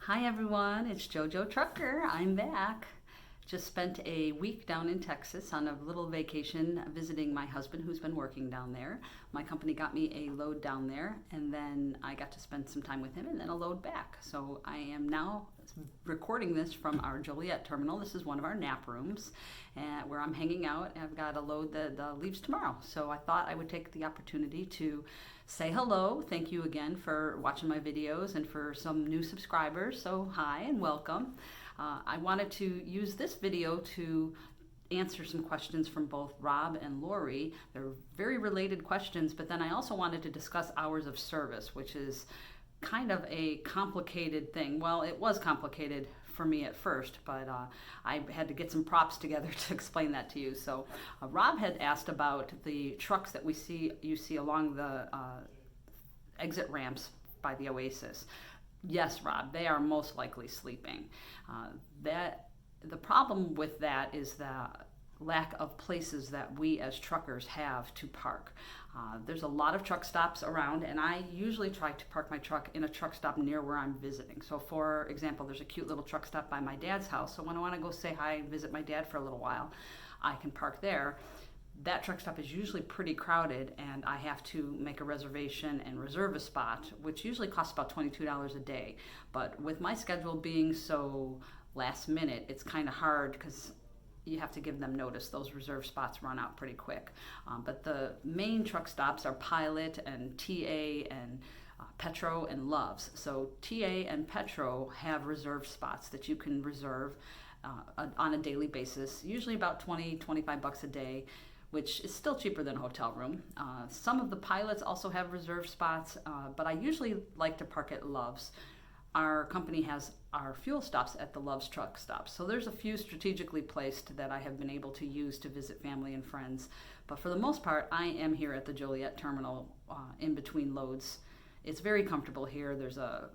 Hi everyone, it's JoJo Trucker. I'm back. Just spent a week down in Texas on a little vacation visiting my husband who's been working down there. My company got me a load down there and then I got to spend some time with him and then a load back. So I am now recording this from our Joliet terminal. This is one of our nap rooms where I'm hanging out. I've got a load that leaves tomorrow. So I thought I would take the opportunity to say hello. Thank you again for watching my videos and for some new subscribers. So hi and welcome. I wanted to use this video to answer some questions from both Rob and Lori. They're very related questions, but then I also wanted to discuss hours of service, which is kind of a complicated thing. Well, it was complicated for me at first, but I had to get some props together to explain that to you. So Rob had asked about the trucks that you see along the exit ramps by the Oasis. Yes, Rob, they are most likely sleeping. The problem with that is the lack of places that we as truckers have to park. There's a lot of truck stops around, and I usually try to park my truck in a truck stop near where I'm visiting. So for example, there's a cute little truck stop by my dad's house. So when I want to go say hi and visit my dad for a little while, I can park there. That truck stop is usually pretty crowded and I have to make a reservation and reserve a spot, which usually costs about $22 a day. But with my schedule being so last minute, it's kind of hard because you have to give them notice. Those reserve spots run out pretty quick. But the main truck stops are Pilot and TA and Petro and Loves. So TA and Petro have reserve spots that you can reserve on a daily basis, usually about 25 bucks a day, which is still cheaper than a hotel room. Some of the Pilots also have reserve spots, but I usually like to park at Loves. Our company has our fuel stops at the Loves truck stops. So there's a few strategically placed that I have been able to use to visit family and friends. But for the most part, I am here at the Joliet terminal in between loads. It's very comfortable here. There's a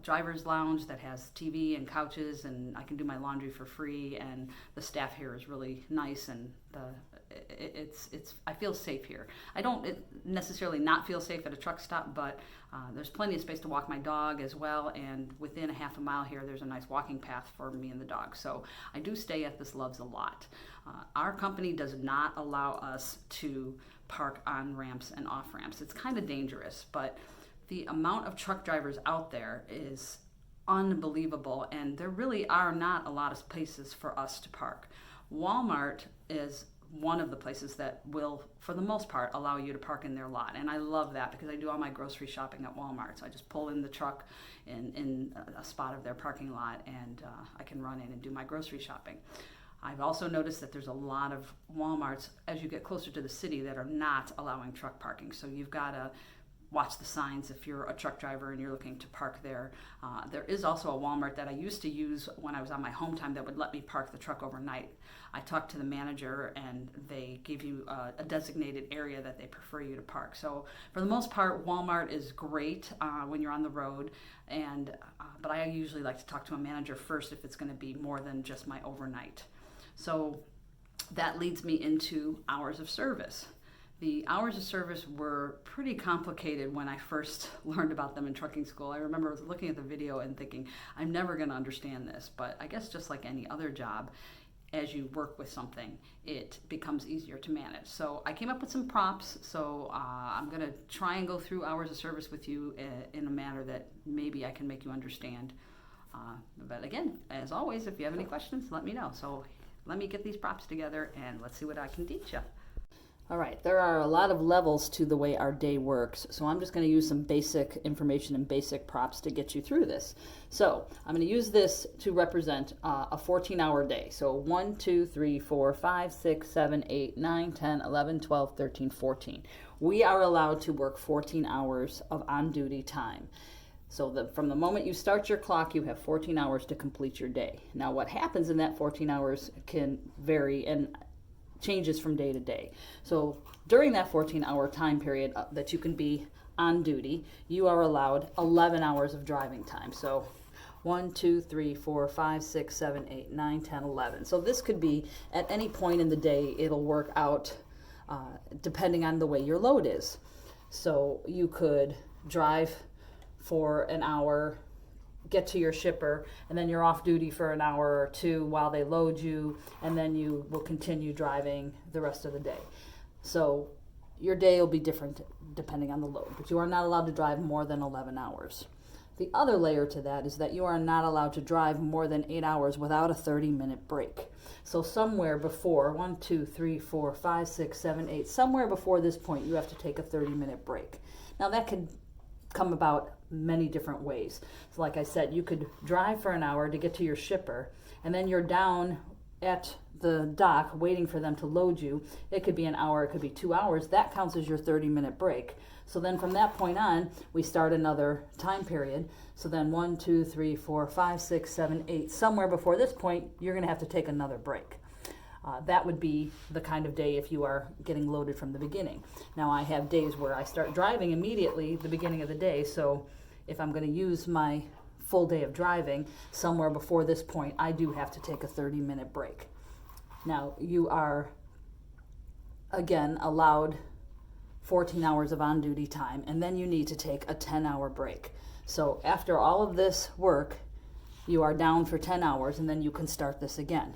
driver's lounge that has TV and couches, and I can do my laundry for free, and the staff here is really nice, and I feel safe here. I don't necessarily not feel safe at a truck stop, but there's plenty of space to walk my dog as well, and within a half a mile here there's a nice walking path for me and the dog. So I do stay at this Loves a lot. Our company does not allow us to park on ramps and off ramps. It's kind of dangerous, but the amount of truck drivers out there is unbelievable, and there really are not a lot of places for us to park. Walmart is one of the places that will, for the most part, allow you to park in their lot, and I love that because I do all my grocery shopping at Walmart. So I just pull in the truck in a spot of their parking lot, and I can run in and do my grocery shopping. I've also noticed that there's a lot of Walmarts as you get closer to the city that are not allowing truck parking. So you've got to watch the signs if you're a truck driver and you're looking to park there. There is also a Walmart that I used to use when I was on my home time that would let me park the truck overnight. I talked to the manager and they give you a designated area that they prefer you to park. So for the most part, Walmart is great when you're on the road, but I usually like to talk to a manager first if it's going to be more than just my overnight. So that leads me into hours of service. The hours of service were pretty complicated when I first learned about them in trucking school. I remember looking at the video and thinking, I'm never going to understand this. But I guess just like any other job, as you work with something, it becomes easier to manage. So I came up with some props. So I'm going to try and go through hours of service with you in a manner that maybe I can make you understand. But again, as always, if you have any questions, let me know. So let me get these props together and let's see what I can teach you. All right, there are a lot of levels to the way our day works, so I'm just going to use some basic information and basic props to get you through this. So I'm going to use this to represent a 14-hour day. So 1, 2, 3, 4, 5, 6, 7, 8, 9, 10, 11, 12, 13, 14. We are allowed to work 14 hours of on-duty time. So from the moment you start your clock, you have 14 hours to complete your day. Now what happens in that 14 hours can vary and changes from day to day. So during that 14-hour time period that you can be on duty, you are allowed 11 hours of driving time. So 1, 2, 3, 4, 5, 6, 7, 8, 9, 10, 11. So this could be at any point in the day. It'll work out depending on the way your load is. So you could drive for an hour get to your shipper, and then you're off duty for an hour or two while they load you, and then you will continue driving the rest of the day. So your day will be different depending on the load, but you are not allowed to drive more than 11 hours. The other layer to that is that you are not allowed to drive more than 8 hours without a 30-minute break. So somewhere before, 1, 2, 3, 4, 5, 6, 7, 8, somewhere before this point, you have to take a 30-minute break. Now that could come about many different ways. So like I said, you could drive for an hour to get to your shipper, and then you're down at the dock waiting for them to load you. It could be an hour, it could be 2 hours. That counts as your 30-minute break. So then from that point on, we start another time period. So then 1, 2, 3, 4, 5, 6, 7, 8. Somewhere before this point, you're going to have to take another break. That would be the kind of day if you are getting loaded from the beginning. Now I have days where I start driving immediately the beginning of the day. So if I'm going to use my full day of driving, somewhere before this point, I do have to take a 30-minute break. Now you are, again, allowed 14 hours of on-duty time, and then you need to take a 10-hour break. So after all of this work, you are down for 10 hours, and then you can start this again.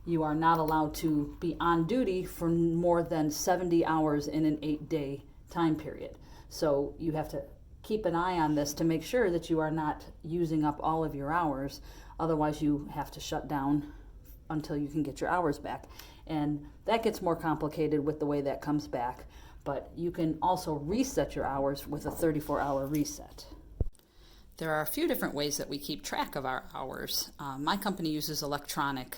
You are not allowed to be on duty for more than 70 hours in an 8-day time period. So you have to keep an eye on this to make sure that you are not using up all of your hours. Otherwise, you have to shut down until you can get your hours back. And that gets more complicated with the way that comes back. But you can also reset your hours with a 34-hour reset. There are a few different ways that we keep track of our hours. My company uses electronic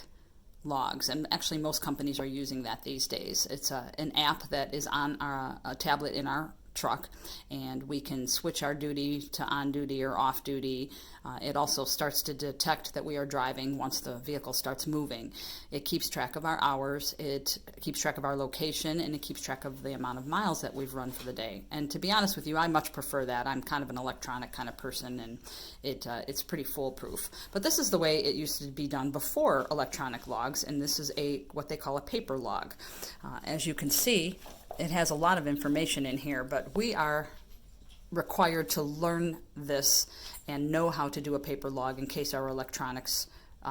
logs, and actually most companies are using that these days. It's an app that is on a tablet in our truck, and we can switch our duty to on duty or off duty. It also starts to detect that we are driving once the vehicle starts moving. It keeps track of our hours, it keeps track of our location, and it keeps track of the amount of miles that we've run for the day. And to be honest with you, I much prefer that. I'm kind of an electronic kind of person, and it's pretty foolproof. But this is the way it used to be done before electronic logs, and this is what they call a paper log. As you can see, it has a lot of information in here, but we are required to learn this and know how to do a paper log in case our electronics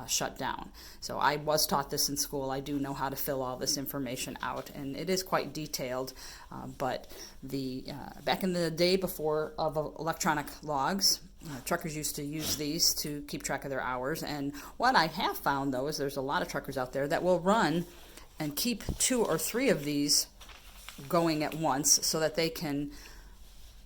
shut down. So I was taught this in school. I do know how to fill all this information out, and it is quite detailed. But back in the day before of electronic logs, truckers used to use these to keep track of their hours. And what I have found, though, is there's a lot of truckers out there that will run and keep 2 or 3 of these going at once so that they can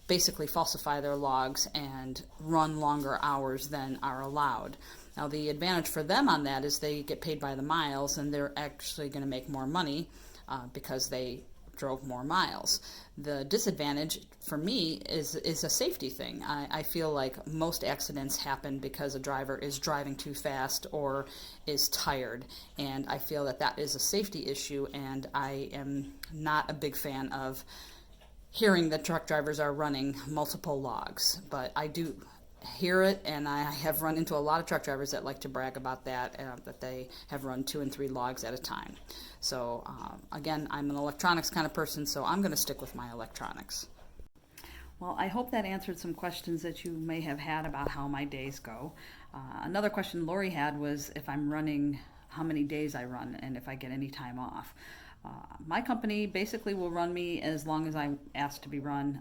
basically falsify their logs and run longer hours than are allowed. Now the advantage for them on that is they get paid by the miles, and they're actually going to make more money because they drove more miles. The disadvantage for me is a safety thing. I feel like most accidents happen because a driver is driving too fast or is tired, and I feel that that is a safety issue, and I am not a big fan of hearing that truck drivers are running multiple logs. But I do hear it, and I have run into a lot of truck drivers that like to brag about that they have run 2 and 3 logs at a time. So again, I'm an electronics kind of person, so I'm going to stick with my electronics. Well, I hope that answered some questions that you may have had about how my days go. Another question Lori had was if I'm running, how many days I run, and if I get any time off. My company basically will run me as long as I ask to be run.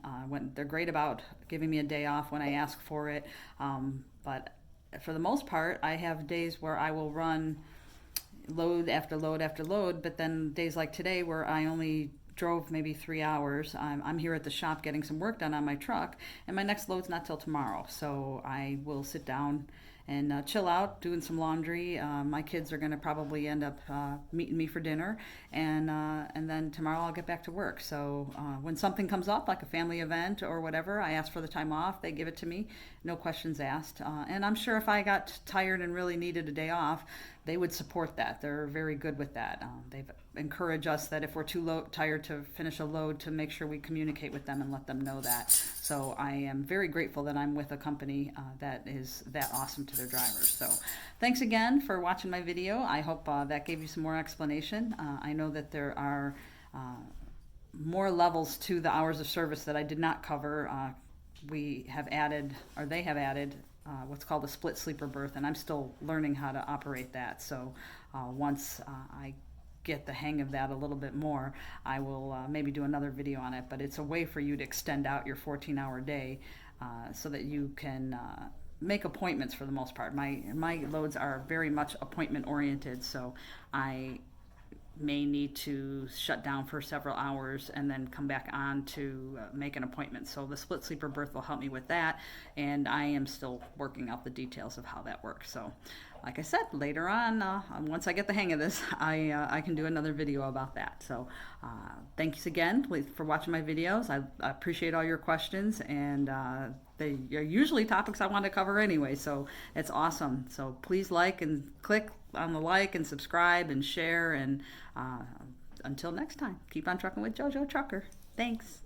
They're great about giving me a day off when I ask for it, but for the most part, I have days where I will run load after load after load, but then days like today where I only drove maybe 3 hours. I'm here at the shop getting some work done on my truck, and my next load's not till tomorrow, so I will sit down and chill out, doing some laundry. My kids are going to probably end up meeting me for dinner, and then tomorrow I'll get back to work. So when something comes up, like a family event or whatever, I ask for the time off, they give it to me, no questions asked. And I'm sure if I got tired and really needed a day off, they would support that. They're very good with that. They've encouraged us that if we're too tired to finish a load, to make sure we communicate with them and let them know that. So I am very grateful that I'm with a company that is that awesome to their drivers. So thanks again for watching my video. I hope that gave you some more explanation. I know that there are more levels to the hours of service that I did not cover. We have added, or they have added, what's called a split sleeper berth, and I'm still learning how to operate that. So once I get the hang of that a little bit more, I will maybe do another video on it. But it's a way for you to extend out your 14-hour day so that you can make appointments for the most part. My loads are very much appointment oriented, so I may need to shut down for several hours and then come back on to make an appointment. So the split sleeper berth will help me with that, and I am still working out the details of how that works. So like I said, later on, once I get the hang of this, I can do another video about that. So thanks again for watching my videos. I appreciate all your questions, and they are usually topics I want to cover anyway, so it's awesome. So please like and click on the like and subscribe and share, and until next time, keep on trucking with JoJo Trucker. Thanks.